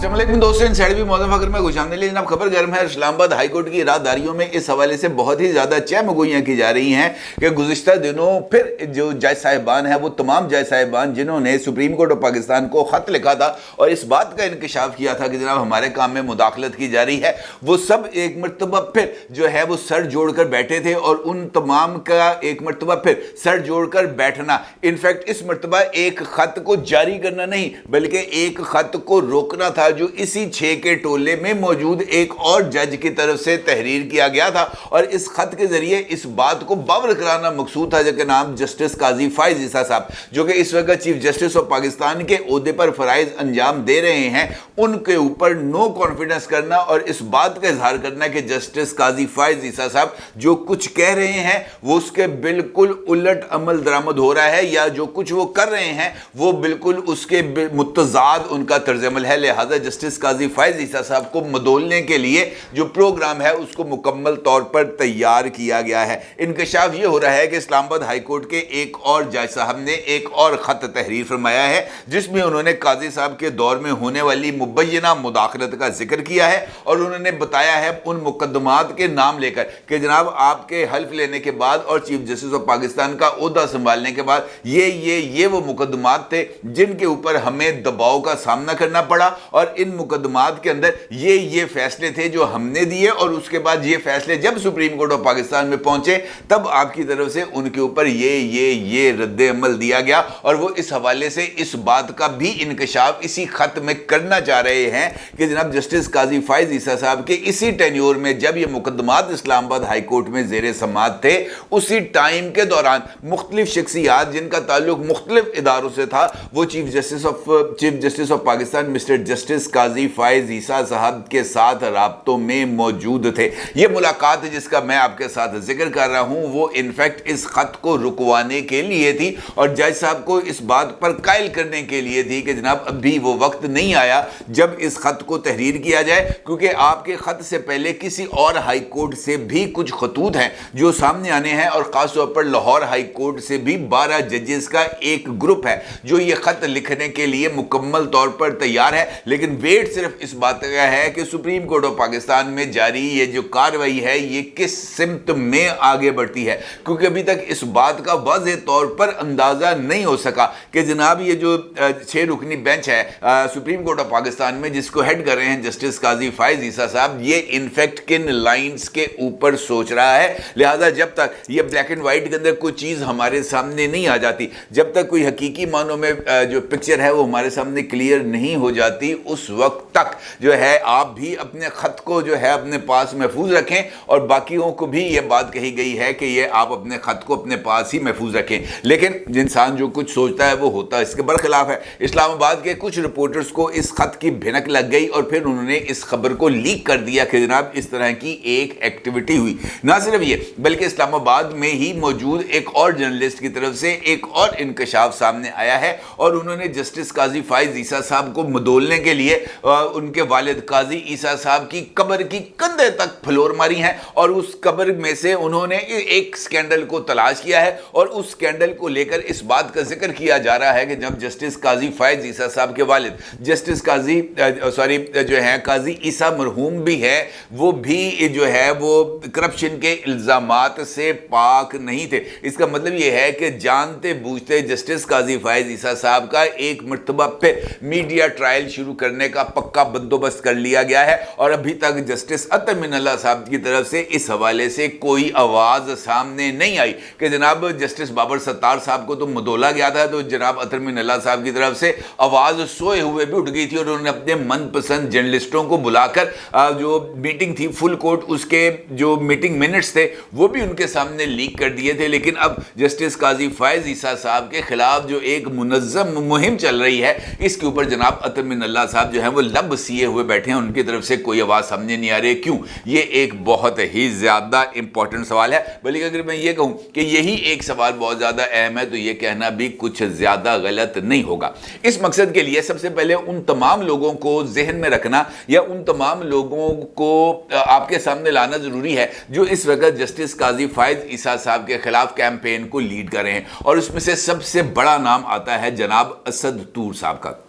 अस्सलामुअलैकुम दोस्तों, इनसाइड भी मौजूद फकर में खुशामदीद। लेकिन अब खबर गर्म है। इस्लामाबाद हाई कोर्ट की राहदारियों में इस हवाले से बहुत ही ज़्यादा चहमगोइयाँ की जा रही हैं कि गुज़िश्ता दिनों फिर जो जज साहिबान हैं, वो तमाम जज साहिबान जिन्होंने सुप्रीम कोर्ट ऑफ पाकिस्तान को ख़त लिखा था और इस बात का इंकशाफ किया था कि जनाब हमारे काम में मुदाखलत की जा रही है, वो सब एक मरतबा फिर जो है वो सर जोड़ कर बैठे थे। और उन तमाम का एक मरतबा फिर सर जोड़ कर बैठना, इनफैक्ट इस मरतबा एक ख़त को जारी करना नहीं बल्कि एक ख़त को रोकना था, जो इसी 6 के टोले में मौजूद एक और जज की तरफ से तहरीर किया गया था। और इस खत के जरिए इस बात को बावर कराना मकसूद था जिसका नाम जस्टिस काजी फायज ईसा साहब, जो कि इस वक्त चीफ जस्टिस ऑफ पाकिस्तान के ओहदे पर फराइज अंजाम दे रहे हैं, उनके ऊपर नो कॉन्फिडेंस करना और इस बात का इजहार करना कि जस्टिस काजी फायज ईसा साहब जो कुछ कह रहे हैं वो उसके बिल्कुल उलट अमल दरामद हो रहा है, या जो कुछ वो कर रहे हैं वो बिल्कुल उसके मुतजाद उनका तर्ज अमल है। लिहाजा जस्टिस काजी फायज ईसा साहब को मदोलने के लिए जो प्रोग्राम है उसको मुकम्मल तौर पर तैयार किया गया है। इंकशाफ ये हो रहा है कि इस्लामाबाद हाई कोर्ट के एक और जज साहब ने एक और ख़त तहरीर फरमाया है जिसमें उन्होंने काजी साहब के दौर में होने वाली मुबैना मुदाखलत का जिक्र किया है और उन्होंने बताया है उन मुकदमात के नाम लेकर कि जनाब आपके हल्फ लेने के बाद और चीफ जस्टिस ऑफ पाकिस्तान का ओहदा संभालने के बाद ये वो मुकदमात थे जिनके ऊपर हमें दबाव का सामना करना पड़ा और इन मुकदमात के अंदर ये फैसले थे जो हमने दिए, और उसके बाद ये फैसले जब सुप्रीम कोर्ट ऑफ पाकिस्तान में पहुंचे तब आपकी तरफ से उनके ऊपर ये रद्द अमल दिया गया। और वो इस हवाले से इस बात का भी इंकशाफ इसी खत में करना चाह रहे हैं कि जनाब जस्टिस काजी फायज ईसा साहब के इसी टेन्योर में जब ये मुकदमात इस्लामाबाद हाई कोर्ट में ज़ेरे समाअत थे, उसी टाइम के दौरान मुख्तलिफ शख्सियात जिनका ताल्लुक मुख्तलिफ इदारों से था वो chief justice of Pakistan mister justice Qazi Faez Isa साहब के साथ राब्तों में मौजूद थे। ये मुलाकात जिसका मैं आपके साथ जिक्र कर रहा हूं वो इनफैक्ट इस खत को रुकवाने के लिए थी और जज साहब को इस बात पर कायल करने के लिए थी कि जनाब अभी वो वक्त नहीं आया जब इस खत को तहरीर किया जाए, क्योंकि आपके खत से पहले किसी और हाई कोर्ट से भी कुछ खतूत हैं जो सामने आने हैं और खास तौर पर लाहौर हाई कोर्ट से भी 12 जजेस का एक ग्रुप है जो ये खत लिखने के लिए मुकम्मल तौर पर तैयार है। लेकिन वेट सिर्फ इस बात का है कि सुप्रीम कोर्ट ऑफ पाकिस्तान में जारी ये जो कार्रवाई है ये किस सिमत में आगे बढ़ती है, क्योंकि अभी तक इस बात का वाज़ेह तौर पर अंदाज़ा नहीं हो सका कि जनाब ये जो 6 रुकनी बेंच है सुप्रीम कोर्ट ऑफ पाकिस्तान में जिसको हेड कर रहे हैं जस्टिस काजी फायज ईसा साहब, ये इनफैक्ट किन लाइन्स के ऊपर सोच रहा है। लिहाजा जब तक ये ब्लैक एंड वाइट के अंदर कोई चीज़ हमारे सामने नहीं आ जाती, जब तक कोई हकीकी मानों में जो पिक्चर है वो हमारे सामने क्लियर नहीं हो जाती, उस वक्त तक जो है आप भी अपने खत को जो है अपने पास महफूज रखें और बाकियों को भी ये बात कही गई है कि ये आप अपने खत को अपने पास ही महफूज रखें। लेकिन इंसान जो कुछ सोचता है वो होता है इसके बरखिलाफ है। इस्लामाबाद के कुछ रिपोर्टर्स को इस खत की भिनक लग गई और फिर उन्होंने इस खबर को लीक कर दिया कि जनाब इस तरह की एक एक्टिविटी हुई। ना सिर्फ ये बल्कि इस्लामाबाद में ही मौजूद एक और जर्नलिस्ट की तरफ से एक और इंकशाफ सामने आया है और उन्होंने जस्टिस काजी फायज ईसा साहब को मदोलने के लिए उनके वालिद काजी ईसा साहब की कब्र की कंधे तक फ्लोर मारी हैं और उस कब्र में से उन्होंने एक स्कैंडल को तलाश किया है और उस स्कैंडल को लेकर इस बात का जिक्र किया जा रहा है कि जब जस्टिस काजी फायज ईसा साहब के वालिद जस्टिस काजी जो है काजी ईसा मरहूम भी है, वो भी जो है वो करप्शन के इल्ज़ामात से पाक नहीं थे। इसका मतलब ये है कि जानते बूझते जस्टिस काजी फायज ईसा साहब का एक मरतबा पे मीडिया ट्रायल शुरू करने का पक्का बंदोबस्त कर लिया गया है और अभी तक जस्टिस अतर मिनल्ला साहब की तरफ से इस हवाले से कोई आवाज़ सामने नहीं आई कि जनाब जस्टिस बाबर सत्तार साहब को तो मदोला गया था, तो जनाब अतर मिनल्ला साहब की तरफ से आवाज़ सोए हुए भी उठ गई थी और उन्होंने अपने मनपसंद जर्नलिस्टों को बुलाकर जो मीटिंग थी फुल कोर्ट, उसके जो मीटिंग मिनट्स थे वो भी उनके सामने लीक कर दिए थे। लेकिन अब जस्टिस काजी फायज ईसा साहब के खिलाफ जो एक मुनज़्ज़म मुहिम चल रही है इसके ऊपर जनाब अतर मिनल्ला साहब जो है वो लब सिए हुए बैठे हैं, उनकी तरफ से कोई आवाज़ सामने नहीं आ रही। क्यों? ये एक बहुत ही ज़्यादा इंपॉर्टेंट सवाल है। बल्कि अगर मैं ये कहूँ कि यही एक सवाल बहुत ज़्यादा अहम है तो ये कहना भी कुछ ज़्यादा गलत नहीं होगा। इस मकसद के लिए सबसे पहले उन तमाम लोगों को जहन में रखना या उन तमाम लोगों को आपके सामने लाना ज़रूरी है जो इस वक्त जस्टिस काजी फायज ईसा साहब के खिलाफ कैंपेन को लीड कर रहे हैं और उसमें से सबसे बड़ा नाम आता है जनाब असद तूर साहब का।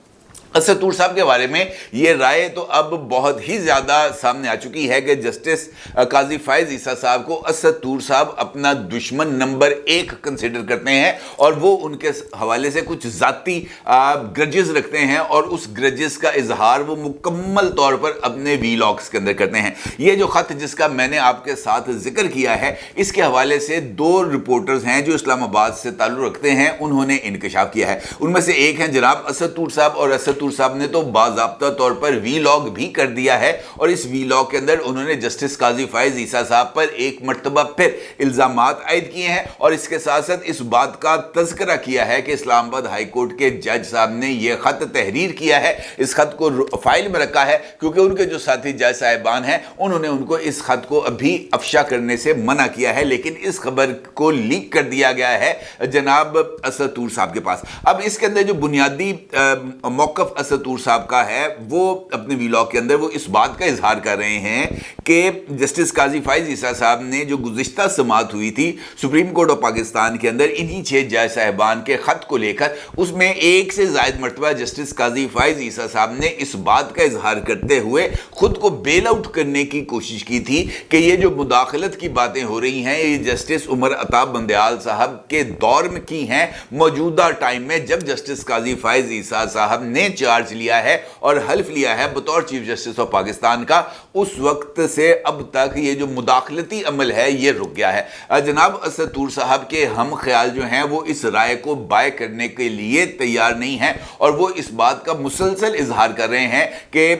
असद तूर साहब के बारे में ये राय तो अब बहुत ही ज़्यादा सामने आ चुकी है कि जस्टिस काजी फायज ईसा साहब को असद तूर साहब अपना दुश्मन नंबर 1 कंसिडर करते हैं और वो उनके हवाले से कुछ ज़ाती ग्रजेस रखते हैं और उस ग्रजेस का इजहार वो मुकम्मल तौर पर अपने वीलॉग्स के अंदर करते हैं। ये जो ख़त जिसका मैंने आपके साथ जिक्र किया है, इसके हवाले से 2 रिपोर्टर्स हैं जो इस्लामाबाद से ताल्लुक़ रखते हैं, उन्होंने इंकशाफ किया है। उनमें से एक हैं जनाब असद तूर साहब, और असद तूर साहब ने तो बाज़ाब्ता तौर पर वीलॉग भी कर दिया है और इस वीलॉग के अंदर उन्होंने जस्टिस काजी फायज ईसा साहब पर एक मर्तबा फिर इल्ज़ामात आयद किए हैं और इसके साथ साथ इस बात का तज़किरा किया है कि इस्लामाबाद हाई कोर्ट के जज साहब ने यह ख़त तहरीर किया है, इस ख़त को फाइल में रखा है, क्योंकि उनके जो साथी जज साहिबान हैं उन्होंने उनको इस ख़त को अभी अफशा करने से मना किया है, लेकिन इस खबर को लीक कर दिया गया है जनाब असद तूर साहब के पास। अब इसके अंदर जो बुनियादी मौक़िफ़ असद तूर साहब का है, वो अपने वीलॉग के अंदर वो इस बात का इजहार कर रहे हैं कि जस्टिस काजी फायज ईसा साहब ने जो गुज़िश्ता समाअत हुई थी सुप्रीम कोर्ट ऑफ पाकिस्तान के अंदर इन्हीं 6 जज साहिबान के ख़त को लेकर, उसमें एक से ज़ायद मरतबा जस्टिस काजी फायज ईसा साहब ने इस बात का इजहार करते हुए खुद को बेल आउट करने की कोशिश की थी कि ये जो मुदाखलत की बातें हो रही हैं ये जस्टिस उमर अता बंदयाल साहब के दौर में की हैं, मौजूदा टाइम में जब जस्टिस काजी फायज ईसा साहब ने चार्ज लिया है और हल्फ लिया है बतौर चीफ जस्टिस ऑफ पाकिस्तान का, उस वक्त से अब तक ये जो मुदाखलती अमल है ये रुक गया है। जनाब असद तूर साहब के हम ख्याल जो हैं वो इस राय को बाय करने के लिए तैयार नहीं हैं और वो इस बात का मुसलसल इजहार कर रहे हैं कि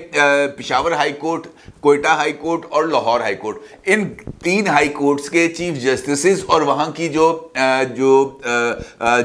Peshawar high court, Quetta high court और लाहौर हाई कोर्ट, इन 3 हाई कोर्ट्स के चीफ जस्टिस और वहाँ की जो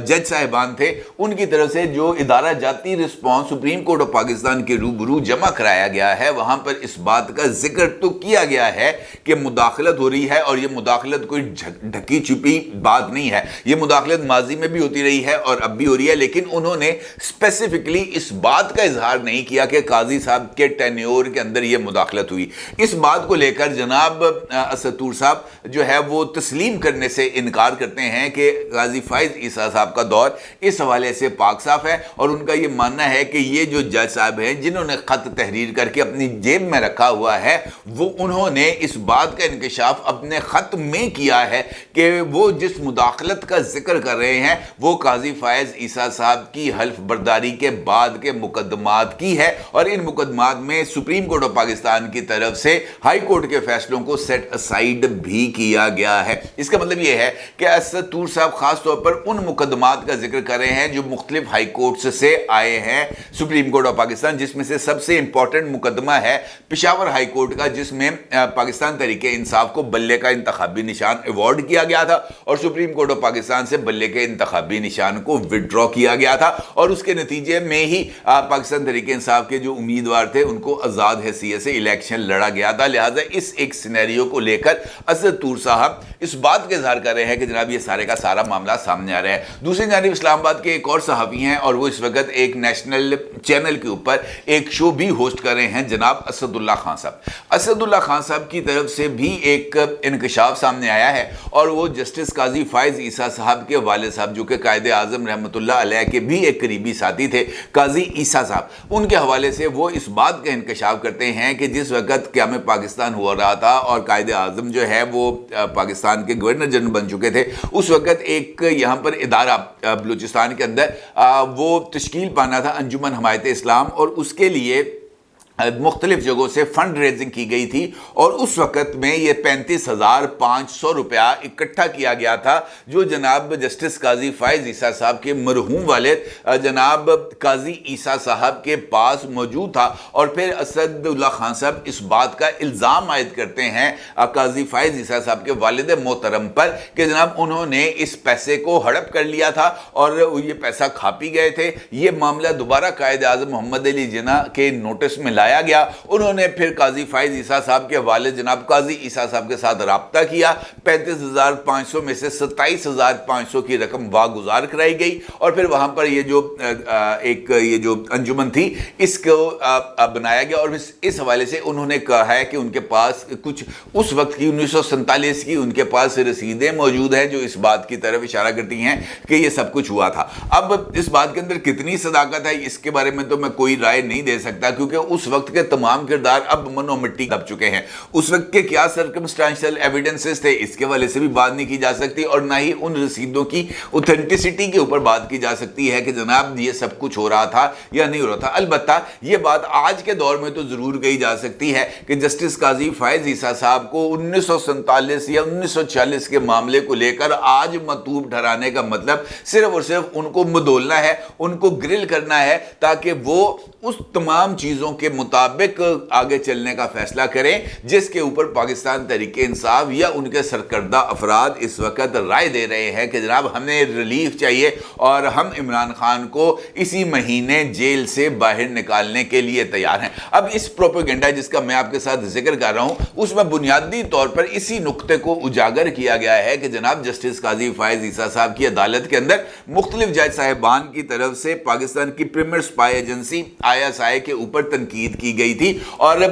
जज साहिबान थे उनकी तरफ से जो इदारा जाती response supreme court of Pakistan के रूबरू जमा कराया गया है, वहाँ पर इस बात का जिक्र तो किया गया है कि मुदाखलत हो रही है और ये मुदाखलत कोई ढकी छुपी बात नहीं है, ये मुदाखलत माजी में भी होती रही है और अब भी हो रही है, लेकिन उन्होंने स्पेसिफिकली इस बात का इजहार नहीं किया कि काजी साहब के टेन्योर के अंदर ये मुदाखलत हुई। इस बात को लेकर जनाब असद तूर साहब जो है वो तस्लीम करने से इनकार करते हैं कि काजी फायज ईसा साहब का दौर इस हवाले से पाक साफ है और उनका ये मानना है कि ये जो जज साहब हैं जिन्होंने ख़त तहरीर करके अपनी जेब में रखा हुआ है, वो उन्होंने इस बात का इंकशाफ अपने ख़त में किया है कि वो जिस मुदाखलत का जिक्र कर रहे हैं वो काजी फायज ईसा साहब की हल्फ बर्दारी के बाद के मुकदमात की है और इन मुकदमात में सुप्रीम कोर्ट ऑफ पाकिस्तान की तरफ से हाई कोर्ट के फैसलों को सेट असाइड भी किया गया है। इसका मतलब ये है कि असद तूर साहब खास तौर पर उन मुकदमात का जिक्र कर रहे हैं जो मुख्तलिफ हाई कोर्ट्स से आए हैं सुप्रीम कोर्ट ऑफ पाकिस्तान, जिसमें से सबसे इंपॉर्टेंट मुकदमा है पेशावर हाई कोर्ट का, जिसमें पाकिस्तान तहरीके इंसाफ को बल्ले का इंतखाबी निशान अवार्ड किया गया था और सुप्रीम कोर्ट ऑफ पाकिस्तान से बल्ले के इंतखाबी निशान को विड्रॉ किया गया था और उसके नतीजे में ही पाकिस्तान तहरीके इंसाफ के जो उम्मीदवार थे उनको आज़ाद हैसियत से इलेक्शन लड़ा गया था। लिहाजा इस एक सिनेरियो को लेकर असद तूर साहब इस बात का इजहार कर रहे हैं कि जनाब ये सारे का सारा मामला सामने आ रहा है। दूसरी जानिब इस्लामाबाद के एक और सहाफ़ी हैं और वो इस वक्त एक नेशनल चैनल के ऊपर एक शो भी होस्ट कर रहे हैं, जनाब असदुल्ला खान साहब। असदुल्ला खान साहब की तरफ से भी एक इंकशाफ सामने आया है और वो जस्टिस काजी फायज ईसा साहब के वालिद साहब जो कि कायदे आज़म रहमतुल्लाह अलैह के भी एक करीबी साथी थे, काजी ईसा साहब, उनके हवाले से वो इस बात का इंकशाफ करते हैं कि जिस वक्त क़याम पाकिस्तान हुआ रहा था और कायदे आज़म जो है वो पाकिस्तान के गवर्नर जनरल बन चुके थे, उस वक्त एक यहाँ पर इदारा बलूचिस्तान के अंदर वो तश्कील पाना था अंजुमन हमायत इस्लाम और उसके लिए मुख्तलिफ जगहों से फंड रेजिंग की गई थी और उस वक़्त में ये 35,500 रुपया इकट्ठा किया गया था जो जनाब जस्टिस काजी फायज ईसा साहब के मरहूम वालिद जनाब काजी ईसा साहब के पास मौजूद था। और फिर असदुल्ला खान साहब इस बात का इल्ज़ाम आयद करते हैं काजी फायज ईसा साहब के वालिद मोहतरम पर कि जनाब उन्होंने इस पैसे को हड़प कर लिया था और ये पैसा खा पी गए थे। ये मामला दोबारा कायदे आज़म मोहम्मद अली जिन्ना के नोटिस में लाया बुलाया गया। उन्होंने फिर काजी फाइज ईसा साहब के वालिद जनाब काजी ईसा साहब के साथ राब्ता किया। 35,500 में से 27,500 की रकम वागुजार कराई गई और फिर वहां पर ये जो अंजुमन थी इसको बनाया गया। और इस हवाले से उन्होंने कहा है कि उनके पास कुछ उस वक्त की 1947 की उनके पास रसीदें मौजूद हैं जो इस बात की तरफ इशारा करती हैं कि ये सब कुछ हुआ था। अब इस बात के अंदर कितनी सदाकत है इसके बारे में तो मैं कोई राय नहीं दे सकता, क्योंकि उस वक्त के तमाम किरदार अब मनो मिट्टी दब चुके हैं। उस वक्त के क्या सर्कमस्टेंशियल एविडेंसेस थे इसके वाले से भी बात नहीं की जा सकती, और ना ही उन रसीदों की ऑथेंटिसिटी के ऊपर बात की जा सकती है कि जनाब ये सब कुछ हो रहा था या नहीं हो रहा था। अलबत्ता ये बात आज के दौर में तो जरूर कही जा सकती है कि जस्टिस काजी फाइज ईसा साहब को 1947 या 1946 के मामले को लेकर आज मतूब ठहराने का मतलब सिर्फ और सिर्फ उनको मदोलना है, उनको ग्रिल करना है ताकि वो उस तमाम चीजों के मुताबिक आगे चलने का फैसला करें जिसके ऊपर पाकिस्तान तहरीके इंसाफ या उनके सरकर्दा अफराद इस वक्त राय दे रहे हैं कि जनाब हमें रिलीफ चाहिए और हम इमरान खान को इसी महीने जेल से बाहर निकालने के लिए तैयार हैं। अब इस प्रोपेगेंडा जिसका मैं आपके साथ जिक्र कर रहा हूं उसमें बुनियादी तौर पर इसी नुक्ते को उजागर किया गया है कि जनाब जस्टिस काजी फाइज ईसा साहब की अदालत के अंदर मुख्तलिफ जज साहिबान की तरफ से पाकिस्तान की प्रीमियर स्पाई एजेंसी ISI के ऊपर तनकीद की गई थी। और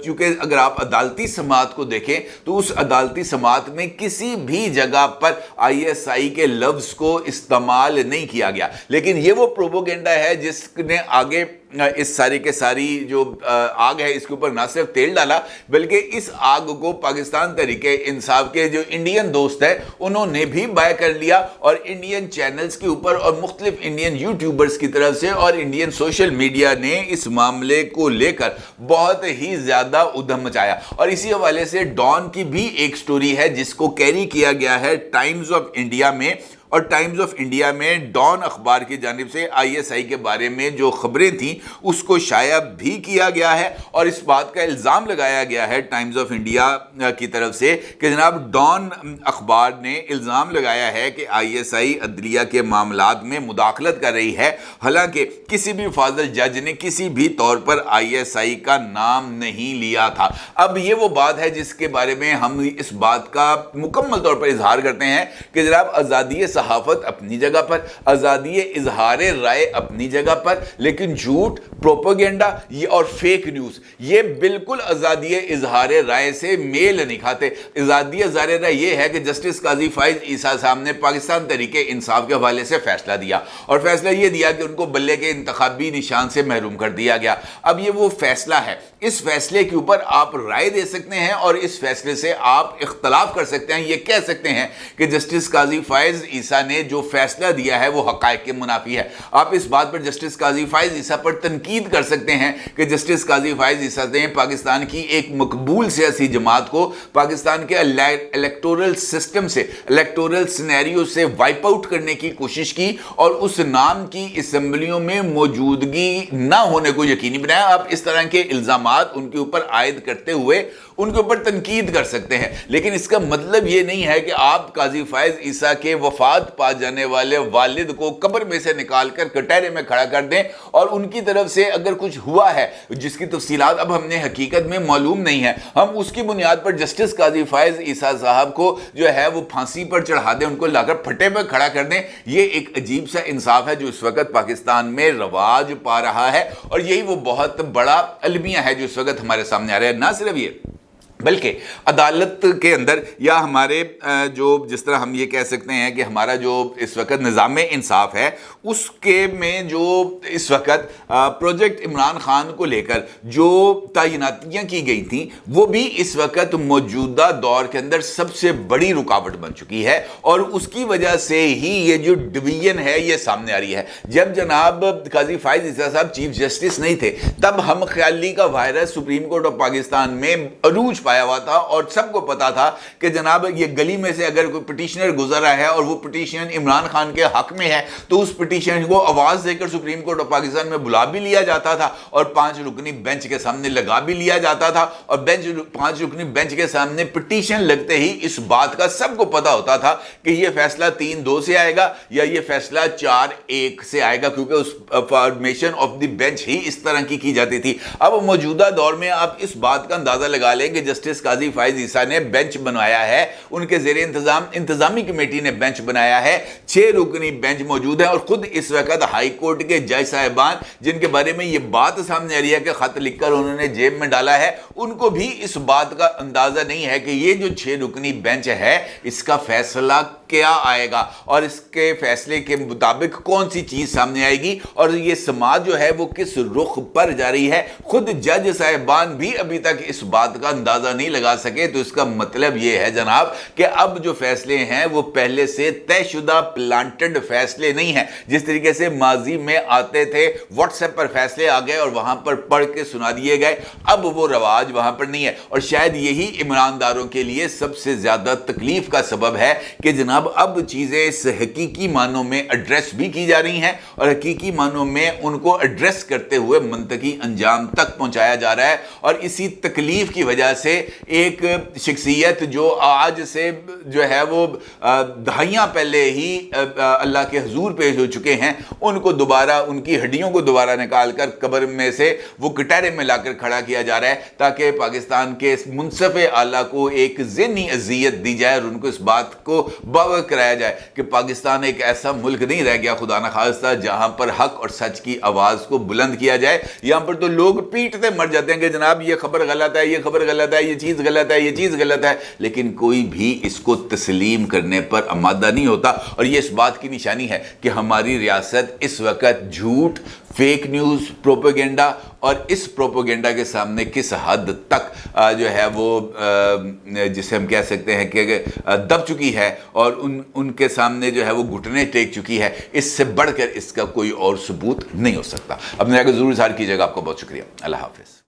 चूंकि अगर आप अदालती समात को देखें तो उस अदालती समात में किसी भी जगह पर ISI के लफ्ज को इस्तेमाल नहीं किया गया, लेकिन ये वो प्रोपोगेंडा है जिसने आगे इस सारी के सारी जो आग है इसके ऊपर ना सिर्फ तेल डाला बल्कि इस आग को पाकिस्तान तरीके इंसाफ के जो इंडियन दोस्त है उन्होंने भी बाय कर लिया और इंडियन चैनल्स के ऊपर और मुख्तलिफ इंडियन यूट्यूबर्स की तरफ से और इंडियन सोशल मीडिया ने इस मामले को लेकर बहुत ही ज्यादा उधम मचाया। और इसी हवाले से डॉन की भी एक स्टोरी है जिसको कैरी किया गया है टाइम्स ऑफ इंडिया में, और टाइम्स ऑफ इंडिया में डॉन अखबार की जानिब से ISI के बारे में जो खबरें थी उसको शाया भी किया गया है और इस बात का इल्ज़ाम लगाया गया है टाइम्स ऑफ इंडिया की तरफ से कि जनाब डॉन अखबार ने इल्ज़ाम लगाया है कि ISI अदलिया के मामलात में मुदाखलत कर रही है, हालांकि किसी भी फाजिल जज ने किसी भी तौर पर ISI का नाम नहीं लिया था। अब ये वो बात है जिसके बारे में हम इस बात का मुकम्मल तौर पर इजहार करते हैं कि जनाब आज़ादी सहाफत अपनी जगह पर, आज़ादी इजहार राय अपनी जगह पर, लेकिन झूठ, प्रोपेगेंडा ये और फेक न्यूज़ ये बिल्कुल आज़ादी इजहार राय से मेल नहीं खाते। आज़ादी इजहार राय ये है कि जस्टिस काजी फाइज ईसा साहब ने पाकिस्तान तरीके इंसाफ के हवाले से फैसला दिया और फैसला ये दिया कि उनको बल्ले के इंतखाबी निशान से महरूम कर दिया गया। अब ये वो फैसला है, इस फैसले के ऊपर आप राय दे सकते हैं और इस फैसले से आप इख्तलाफ कर सकते हैं, ये कह सकते हैं कि जस्टिस काजी फाइज ईसा ने जो फैसला दिया है वो हकायक के मुनाफी है। आप इस बात पर जस्टिस काजी फाइज ईसा पर तनकीद कर सकते हैं कि जस्टिस काजी फाइज ईसा ने पाकिस्तान की एक मकबूल सियासी जमात को पाकिस्तान के इलेक्टोरल सिस्टम से, इलेक्टोरल सिनेरियो से वाइप आउट करने की कोशिश की और उस नाम की असेंबलियों में मौजूदगी ना होने को यकीनी बनाया। आप इस तरह के इल्जामात उनके ऊपर आयद करते हुए उनके ऊपर तनकीद कर सकते हैं, लेकिन इसका मतलब ये नहीं है कि आप काजी फाइज ईसा के वफात पा जाने वाले वालिद को कब्र में से निकालकर कटहरे में खड़ा कर दें और उनकी तरफ से अगर कुछ हुआ है जिसकी तफसीलात अब हमने हकीकत में मालूम नहीं है, हम उसकी बुनियाद पर जस्टिस काजी फाइज ईसा साहब को जो है वो फांसी पर चढ़ा दें, उनको लाकर फटे पर खड़ा कर दें। ये एक अजीब सा इंसाफ है जो इस वक्त पाकिस्तान में रवाज पा रहा है और यही वो बहुत बड़ा अलमिया है जो इस वक्त हमारे सामने आ रहा है। ना सिर्फ ये बल्कि अदालत के अंदर या हमारे जो जिस तरह हम ये कह सकते हैं कि हमारा जो इस वक्त निज़ाम इंसाफ है उसके में जो इस वक्त प्रोजेक्ट इमरान खान को लेकर जो तैनातियाँ की गई थी वो भी इस वक्त मौजूदा दौर के अंदर सबसे बड़ी रुकावट बन चुकी है और उसकी वजह से ही ये जो डिवीजन है ये सामने आ रही है। जब जनाब काजी फाइज ईसा साहब चीफ जस्टिस नहीं थे तब हम ख्याली का virus supreme court of Pakistan में अरूज पाया हुआ था और सबको पता था कि जनाब ये गली में से अगर कोई पिटिशनर गुजर रहा है और वो पिटिशन इमरान खान के हक में है तो उस पिटिशन को आवाज देकर सुप्रीम कोर्ट ऑफ पाकिस्तान में बुला भी लिया जाता था और 5 रुकनी बेंच के सामने लगा भी लिया जाता था और 5 रुकनी बेंच के सामने पिटिशन लगते ही इस बात का सबको पता होता था कि ये फैसला 3-2 से आएगा या ये फैसला 4-1 से आएगा, क्योंकि उस फॉर्मेशन ऑफ द बेंच ही इस तरह की जाती थी। अब मौजूदा दौर में आप इस बात का अंदाजा लगा लें कि जस्टिस काजी फाइज ईसा ने बेंच बनाया है, उनके ज़ेर इंतजामी कमेटी ने बेंच बनाया है, 6 रुकनी बेंच मौजूद है और खुद इस वक्त हाई कोर्ट के जज साहिबान जिनके बारे में ये बात सामने आ रही है कि खत लिखकर उन्होंने जेब में डाला है, उनको भी इस बात का अंदाजा नहीं है कि ये जो 6 रुकनी बेंच है इसका फैसला क्या आएगा और इसके फैसले के मुताबिक कौन सी चीज सामने आएगी और ये समाज जो है वो किस रुख पर जा रही है। खुद जज साहिबान भी अभी तक इस बात का अंदाजा नहीं लगा सके। तो इसका मतलब ये है जनाब कि अब जो फैसले हैं वो पहले से तयशुदा प्लांटेड फैसले नहीं हैं। जिस तरीके से माजी में आते थे, व्हाट्सएप पर फैसले आ गए और वहां पर पढ़ के सुना दिए गए, अब वो रवाज वहां पर नहीं है। और शायद यही ईमानदारों के लिए सबसे ज्यादा तकलीफ का सबब है कि जनाब अब चीजें इस हकीकी मानों में एड्रेस भी की जा रही हैं और हकीकी मानों में उनको एड्रेस करते हुए मंतकी अंजाम तक पहुंचाया जा रहा है। और इसी तकलीफ की वजह से एक शख्सियत जो आज से जो है वो दहाइयां पहले ही अल्लाह के हुजूर पेश हो चुके हैं, उनको दोबारा उनकी हड्डियों को दोबारा निकाल कर कब्र में से वो कटहरे में लाकर खड़ा किया जा रहा है ताकि पाकिस्तान के मुनसफ़ आला को एक ज़हनी अज़ियत दी जाए और उनको इस बात को बावर कराया जाए कि पाकिस्तान एक ऐसा मुल्क नहीं रह गया खुदा न खास्ता जहां पर हक और सच की आवाज़ को बुलंद किया जाए। यहां पर तो लोग पीटते मर जाते हैं कि जनाब ये खबर गलत है, ये खबर गलत है, ये चीज़ गलत है, ये चीज़ गलत है, लेकिन कोई भी इसको तस्लीम करने पर आमादा नहीं होता। और ये इस बात की निशानी है कि हमारी रियासत इस वक्त झूठ, फेक न्यूज़, प्रोपेगेंडा और इस प्रोपेगेंडा के सामने किस हद तक जो है वो जिसे हम कह सकते हैं कि दब चुकी है और उनके सामने जो है वो घुटने टेक चुकी है। इससे बढ़कर इसका कोई और सबूत नहीं हो सकता। अपने आगे ज़रूर इज़हार कीजिएगा। आपका बहुत शुक्रिया। अल्लाह हाफ़िज़।